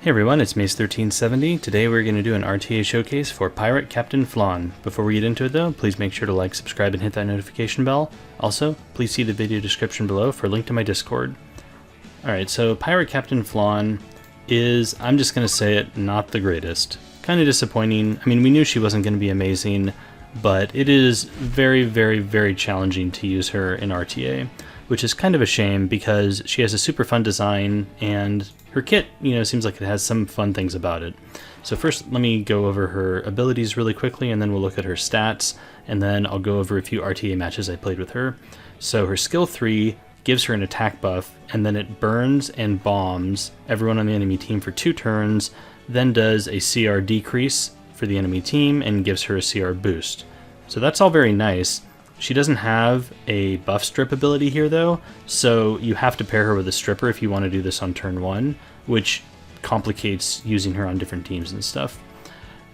Hey everyone, it's Mace1370. Today we're going to do an RTA showcase for Pirate Captain Flan. Before we get into it though, please make sure to like, subscribe, and hit that notification bell. Also, please see the video description below for a link to my Discord. Alright, so Pirate Captain Flan is, I'm just going to say it, not the greatest. Kind of disappointing. I mean, we knew she wasn't going to be amazing, but it is very, very, very challenging to use her in RTA, which is kind of a shame because she has a super fun design and her kit, seems like it has some fun things about it. So first, let me go over her abilities really quickly, and then we'll look at her stats, and then I'll go over a few RTA matches I played with her. So her skill 3 gives her an attack buff, and then it burns and bombs everyone on the enemy team for 2 turns, then does a CR decrease for the enemy team, and gives her a CR boost. So that's all very nice. She doesn't have a buff strip ability here though, so you have to pair her with a stripper if you want to do this on turn 1, which complicates using her on different teams and stuff.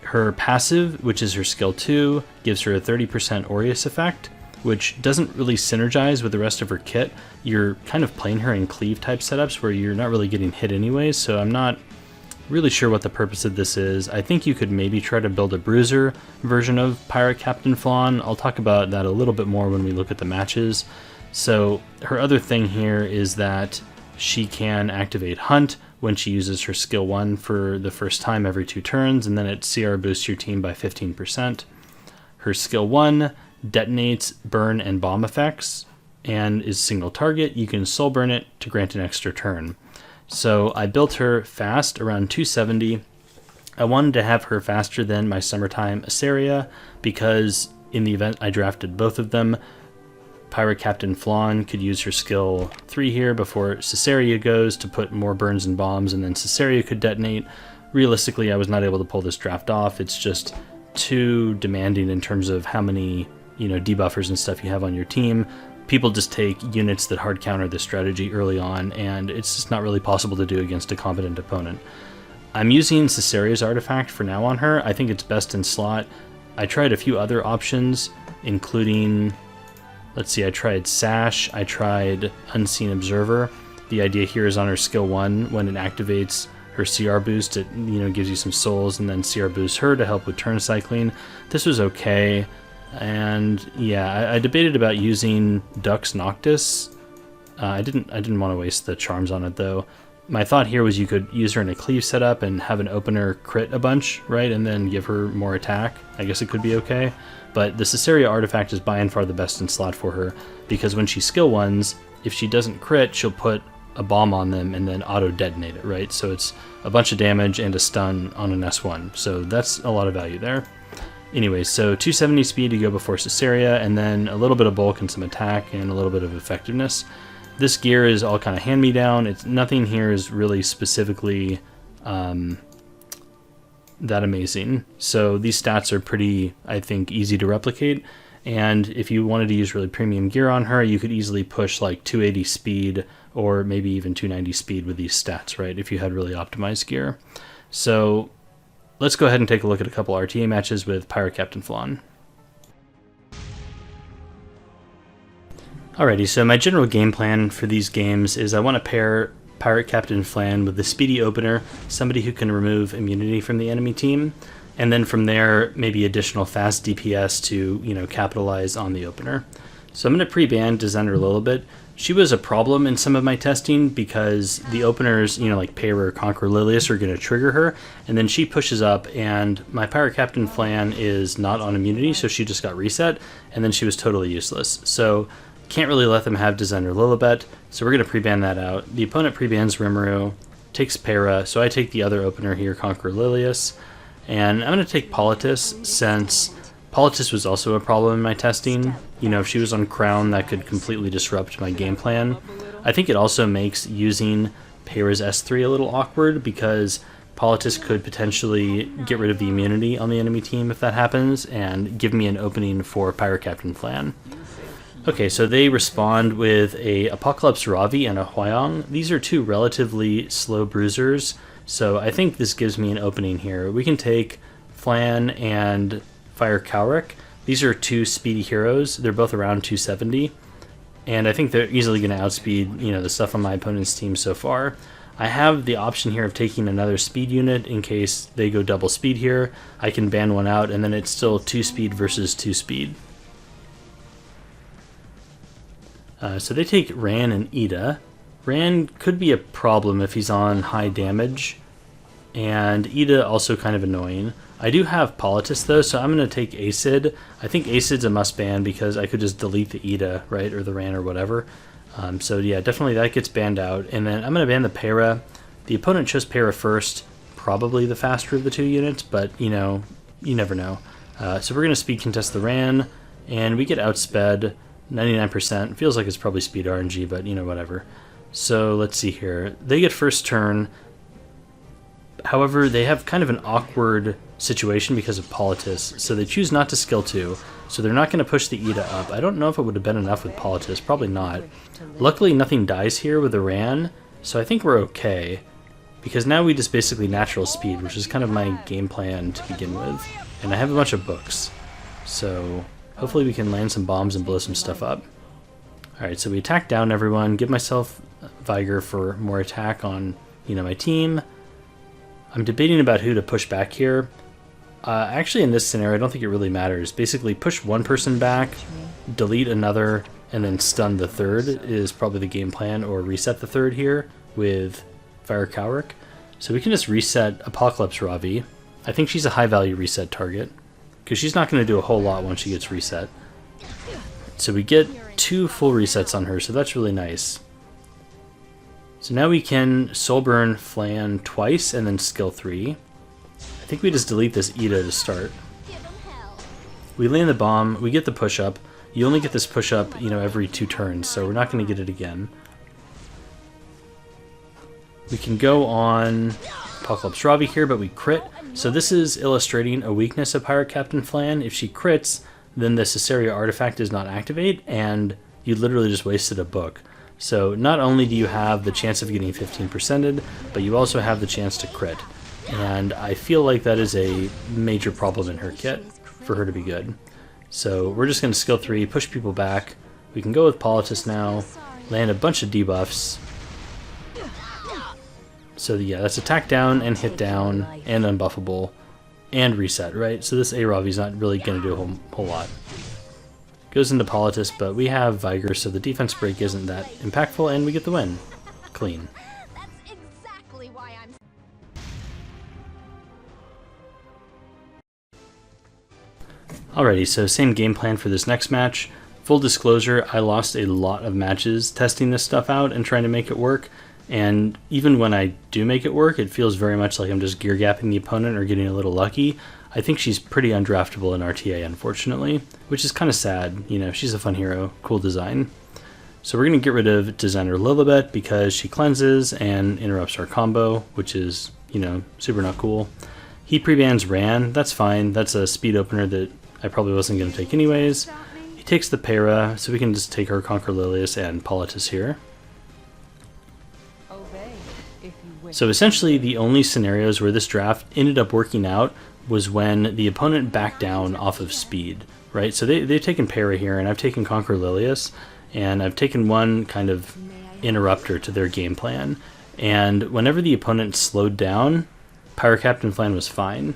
Her passive, which is her skill 2, gives her a 30% Aureus effect, which doesn't really synergize with the rest of her kit. You're kind of playing her in cleave type setups where you're not really getting hit anyways, so I'm not really sure what the purpose of this is. I think you could maybe try to build a bruiser version of Pirate Captain Flan. I'll talk about that a little bit more when we look at the matches. So her other thing here is that she can activate Hunt when she uses her skill 1 for the first time every 2 turns, and then it CR boosts your team by 15%. Her skill 1 detonates burn and bomb effects and is single target. You can soul burn it to grant an extra turn. So I built her fast, around 270. I wanted to have her faster than my summertime Asaria because in the event I drafted both of them, Pirate Captain Flan could use her skill 3 here before Caesarea goes to put more burns and bombs, and then Caesarea could detonate. Realistically, I was not able to pull this draft off. It's just too demanding in terms of how many, debuffers and stuff you have on your team. People just take units that hard counter this strategy early on, and it's just not really possible to do against a competent opponent. I'm using Caesarea's artifact for now on her. I think it's best in slot. I tried a few other options, including, let's see, I tried Sash, I tried Unseen Observer. The idea here is on her skill 1, when it activates her CR boost, it gives you some souls, and then CR boosts her to help with turn cycling. This was okay. And yeah, I debated about using Dux Noctis. I didn't want to waste the charms on it though. My thought here was you could use her in a cleave setup and have an opener crit a bunch, right, and then give her more attack. I guess it could be okay. But the Caesarea artifact is by and far the best in slot for her, because when she skill 1s, if she doesn't crit, she'll put a bomb on them and then auto detonate it, right? So it's a bunch of damage and a stun on an S1. So that's a lot of value there. Anyway, so 270 speed to go before Caesarea, and then a little bit of bulk and some attack and a little bit of effectiveness. This gear is all kind of hand-me-down. It's nothing here is really specifically that amazing. So these stats are pretty, I think, easy to replicate. And if you wanted to use really premium gear on her, you could easily push like 280 speed or maybe even 290 speed with these stats, right, if you had really optimized gear. So let's go ahead and take a look at a couple RTA matches with Pirate Captain Flan. Alrighty, so my general game plan for these games is I want to pair Pirate Captain Flan with the speedy opener, somebody who can remove immunity from the enemy team, and then from there, maybe additional fast DPS to, capitalize on the opener. So I'm going to pre-ban Designer Lilibet. She was a problem in some of my testing because the openers, like Payra or Conqueror Lilius are going to trigger her, and then she pushes up, and my Pirate Captain Flan is not on immunity, so she just got reset, and then she was totally useless. So can't really let them have Designer Lilibet, so we're going to pre-ban that out. The opponent pre-bans Rimuru, takes Payra, so I take the other opener here, Conqueror Lilius, and I'm going to take Politis since Politis was also a problem in my testing. If she was on Crown, that could completely disrupt my game plan. I think it also makes using Payra's S3 a little awkward because Politis could potentially get rid of the immunity on the enemy team if that happens and give me an opening for Pirate Captain Flan. Okay, so they respond with a Apocalypse Ravi and a Huayong. These are 2 relatively slow bruisers, so I think this gives me an opening here. We can take Flan and Fire Cowrick. These are 2 speedy heroes. They're both around 270, and I think they're easily going to outspeed, the stuff on my opponent's team so far. I have the option here of taking another speed unit in case they go double speed here. I can ban one out, and then it's still 2 speed versus 2 speed. So they take Ran and Ida. Ran could be a problem if he's on high damage, and Ida also kind of annoying. I do have Politis though, so I'm going to take Acid. I think Acid's a must ban because I could just delete the Ida, right, or the Ran or whatever. So yeah, definitely that gets banned out. And then I'm going to ban the Para. The opponent chose Para first, probably the faster of the 2 units, but you know, you never know. So we're going to speed contest the Ran, and we get outsped 99%. Feels like it's probably speed RNG, but you know, whatever. So let's see here. They get first turn. However, they have kind of an awkward situation because of Politis, so they choose not to skill 2, so they're not going to push the Ida up. I don't know if it would have been enough with Politis, probably not. Luckily, nothing dies here with the Ran, so I think we're okay, because now we just basically natural speed, which is kind of my game plan to begin with, and I have a bunch of books, so hopefully we can land some bombs and blow some stuff up. Alright, so we attack down everyone, give myself Vigor for more attack on, you know, my team. I'm debating about who to push back here. Actually, in this scenario, I don't think it really matters. Basically, push one person back, delete another, and then stun the third is probably the game plan, or reset the third here with Fire Cowrick. So we can just reset Apocalypse Ravi. I think she's a high-value reset target, because she's not going to do a whole lot once she gets reset. So we get 2 full resets on her, so that's really nice. So now we can Soulburn Flan twice and then skill 3. I think we just delete this Ida to start. We land the bomb, we get the push up. You only get this push up, you know, every 2 turns, so we're not going to get it again. We can go on Apocalypse Ravi here, but we crit. So this is illustrating a weakness of Pirate Captain Flan. If she crits, then the Caesarea artifact does not activate, and you literally just wasted a book. So not only do you have the chance of getting 15%ed, but you also have the chance to crit. And I feel like that is a major problem in her kit for her to be good. So we're just going to skill 3, push people back. We can go with Politis now, land a bunch of debuffs. So yeah, that's attack down and hit down and unbuffable and reset, right? So this A-Ravi's not really going to do a whole lot. Goes into Politis, but we have Vigor, so the defense break isn't that impactful, and we get the win. Clean. That's exactly why I'm... Alrighty, so same game plan for this next match. Full disclosure, I lost a lot of matches testing this stuff out and trying to make it work, and even when I do make it work, it feels very much like I'm just gear gapping the opponent or getting a little lucky. I think she's pretty undraftable in RTA, unfortunately, which is kind of sad. You know, she's a fun hero, cool design. So we're going to get rid of Designer Lilibet because she cleanses and interrupts our combo, which is, you know, super not cool. He pre-bans Ran, that's fine. That's a speed opener that I probably wasn't going to take anyways. He takes the Para, so we can just take her Conquer Lilius and Politis here. So essentially the only scenarios where this draft ended up working out was when the opponent backed down off of speed, right? So they've taken Para here, and I've taken Conquer Lilius, and I've taken one kind of interrupter to their game plan. And whenever the opponent slowed down, Pirate Captain Flan was fine.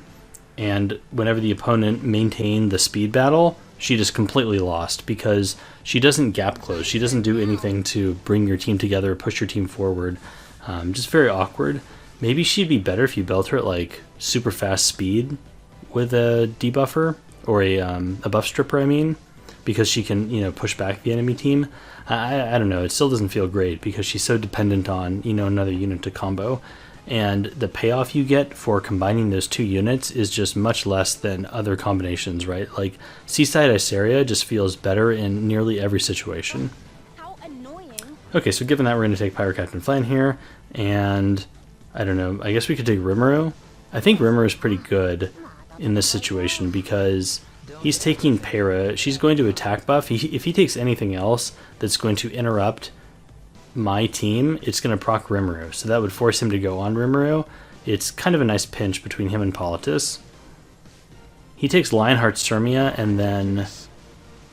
And whenever the opponent maintained the speed battle, she just completely lost because she doesn't gap close. She doesn't do anything to bring your team together, push your team forward. Just very awkward. Maybe she'd be better if you built her at like super fast speed with a debuffer or a buff stripper, I mean, because she can, you know, push back the enemy team. I don't know, it still doesn't feel great because she's so dependent on, you know, another unit to combo. And the payoff you get for combining those 2 units is just much less than other combinations, right? Like Seaside Iceria just feels better in nearly every situation. How annoying. Okay, so given that, we're going to take Pirate Captain Flan here, and I don't know, I guess we could take Rimuru. I think Rimuru is pretty good in this situation because he's taking Para. She's going to attack buff. If he takes anything else that's going to interrupt my team, it's going to proc Rimuru. So that would force him to go on Rimuru. It's kind of a nice pinch between him and Politis. He takes Lionheart Sturmia and then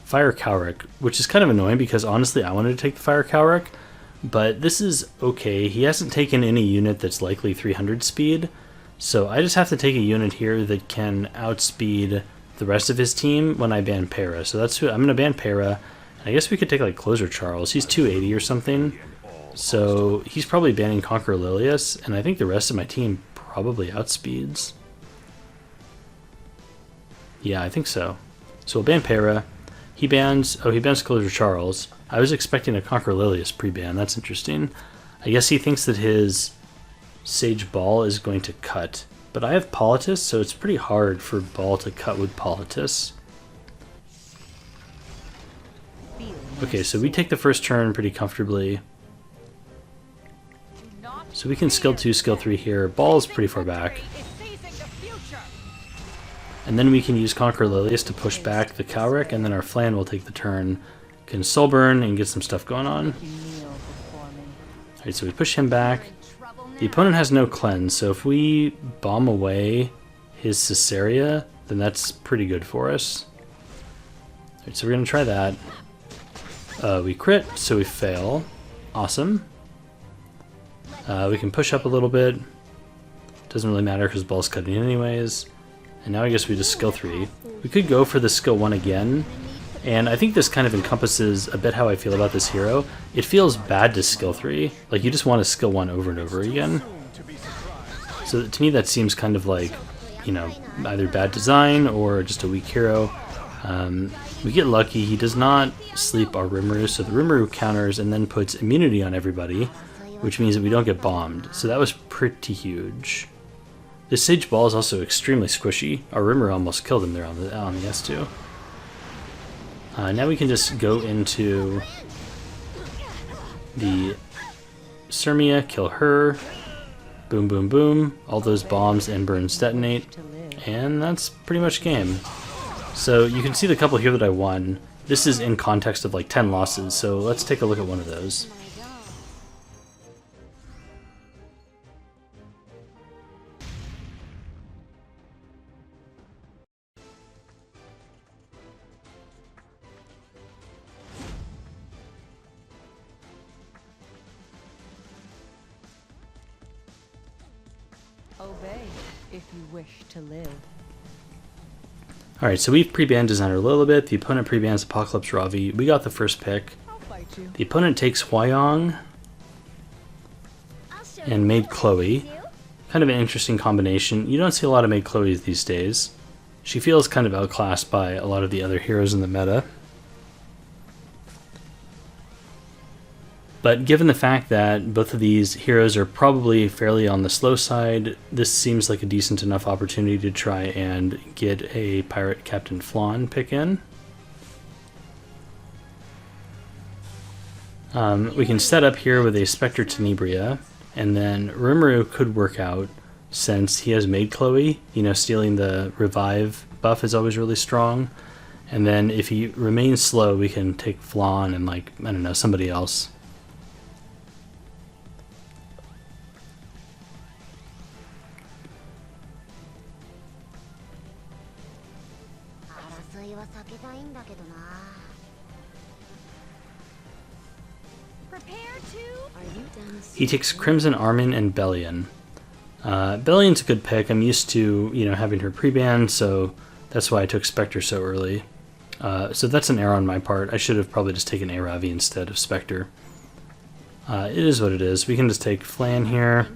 Fire Cowrick, which is kind of annoying because honestly I wanted to take the Fire Cowrick, but this is okay. He hasn't taken any unit that's likely 300 speed, so I just have to take a unit here that can outspeed the rest of his team when I ban Para. So that's who I'm going to ban Para. I guess we could take like Closer Charles. He's 280 or something, so he's probably banning Conqueror Lilius, and I think the rest of my team probably outspeeds. Yeah, I think so. So we'll ban Para. He bans Closer Charles. I was expecting a Conqueror Lilius pre-ban. That's interesting. I guess he thinks that his Sage Ball is going to cut. But I have Politis, so it's pretty hard for Ball to cut with Politis. Okay, so we take the first turn pretty comfortably. So we can skill 2, skill 3 here. Ball is pretty far back. And then we can use Conqueror Lilius to push back the Cowrick, and then our Flan will take the turn. Can Soul Burn and get some stuff going on. Alright, so we push him back. The opponent has no cleanse, so if we bomb away his Caesarea, then that's pretty good for us. Alright, so we're going to try that. We crit, so we fail. Awesome. We can push up a little bit. Doesn't really matter because Ball's cutting anyways. And now I guess we just skill 3. We could go for the skill 1 again. And I think this kind of encompasses a bit how I feel about this hero. It feels bad to skill 3. Like, you just want to skill 1 over and over again. So to me that seems kind of like, you know, either bad design or just a weak hero. We get lucky. He does not sleep our Rimuru, so the Rimuru counters and then puts immunity on everybody, which means that we don't get bombed. So that was pretty huge. This Sage Ball is also extremely squishy. Our Rimuru almost killed him there on the S2. Now we can just go into the Sirmia, kill her. Boom, boom, boom. All those bombs and burns detonate. And that's pretty much game. So you can see the couple here that I won. This is in context of like 10 losses, so let's take a look at one of those. Obey if you wish to live. Alright, so we've pre-banned Designer a little bit. The opponent pre-bans Apocalypse Ravi. We got the first pick. The opponent takes Hwyong and Maid Chloe. Kind of an interesting combination. You don't see a lot of Maid Chloes these days. She feels kind of outclassed by a lot of the other heroes in the meta. But given the fact that both of these heroes are probably fairly on the slow side, this seems like a decent enough opportunity to try and get a Pirate Captain Flan pick in. We can set up here with a Spectre Tenebria, and then Rimuru could work out since he has Maid Chloe. You know, stealing the revive buff is always really strong. And then if he remains slow, we can take Flan and, like, I don't know, somebody else. He takes Crimson Armin and Bellion. Bellion's a good pick. I'm used to, you know, having her pre-ban, so that's why I took Spectre so early. So that's an error on my part. I should have probably just taken Aravi instead of Spectre. It is what it is. We can just take Flan here.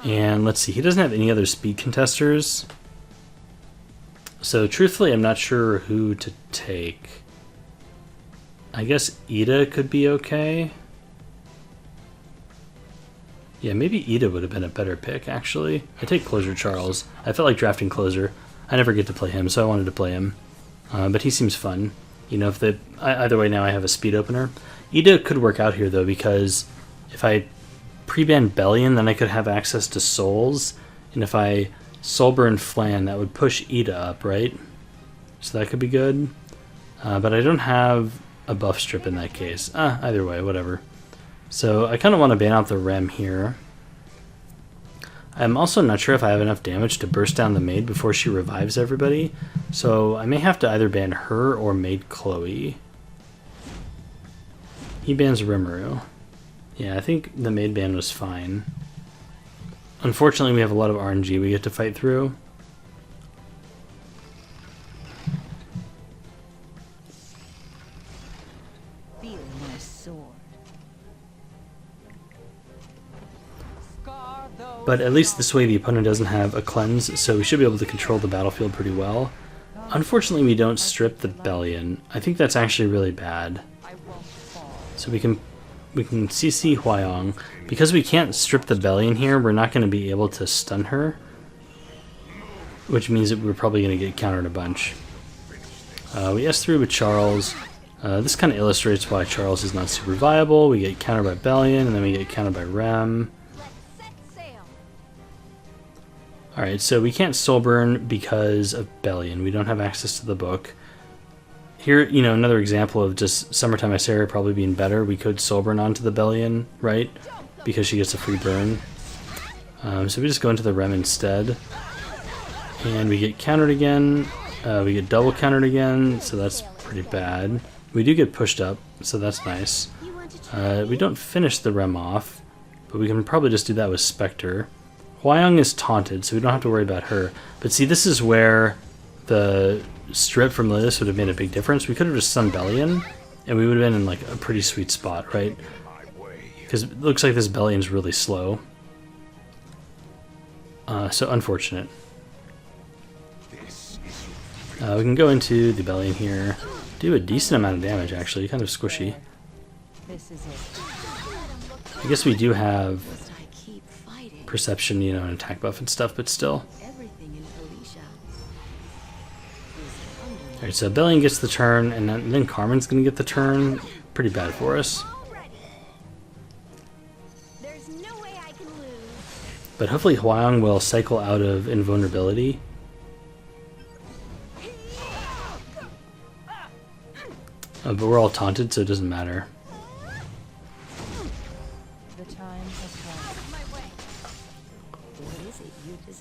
And let's see, he doesn't have any other speed contesters. So truthfully, I'm not sure who to take. I guess Ida could be okay. Yeah, maybe Ida would have been a better pick, actually. I take Closer Charles. I felt like drafting Closer. I never get to play him, so I wanted to play him. But he seems fun. You know, if they either way, now I have a speed opener. Ida could work out here, though, because if I pre-ban Bellion, then I could have access to Souls. And if I Soulburn Flan, that would push Ida up, right? So that could be good. But I don't have a buff strip in that case. Either way, whatever. So I kind of want to ban out the Rem here. I'm also not sure if I have enough damage to burst down the Maid before she revives everybody. So I may have to either ban her or Maid Chloe. He bans Rimuru. Yeah, I think the maid band was fine. Unfortunately, we have a lot of RNG we get to fight through. Feel my sword. But at least this way the opponent doesn't have a cleanse, so we should be able to control the battlefield pretty well. Unfortunately, we don't strip the Bellion. I think that's actually really bad. So we can CC Huayong. Because we can't strip the Bellion here, we're not going to be able to stun her. Which means that we're probably going to get countered a bunch. We S3 with Charles. This kind of illustrates why Charles is not super viable. We get countered by Bellion, and then we get countered by Rem. Alright, so we can't Soulburn because of Bellion. We don't have access to the book. Here, you know, another example of just Summertime Ysera probably being better. We could Soulburn onto the Bellion, right? Because she gets a free burn. So we just go into the Rem instead. And we get countered again. We get double countered again, so that's pretty bad. We do get pushed up, so that's nice. We don't finish the Rem off, but we can probably just do that with Spectre. Huayong is taunted, so we don't have to worry about her. But see, this is where the strip from Lilith would have made a big difference. We could have just stunned Bellion, and we would have been in like a pretty sweet spot, right? Because it looks like this Bellion's really slow. So unfortunate. We can go into the Bellion here. Do a decent amount of damage, actually. Kind of squishy. This is it. I guess we do have perception, you know, and attack buff and stuff, but still. Alright, so Bellion gets the turn, and then Carmen's gonna get the turn. Pretty bad for us. There's no way I can lose. But hopefully Huayong will cycle out of invulnerability. But we're all taunted, so it doesn't matter. The time has come.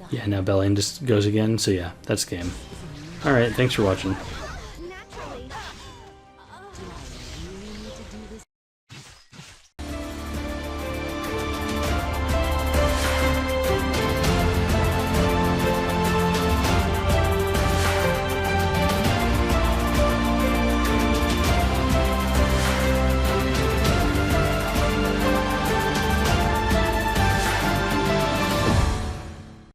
Yeah, now Bellion just goes again, so yeah, that's game. Alright, thanks for watching.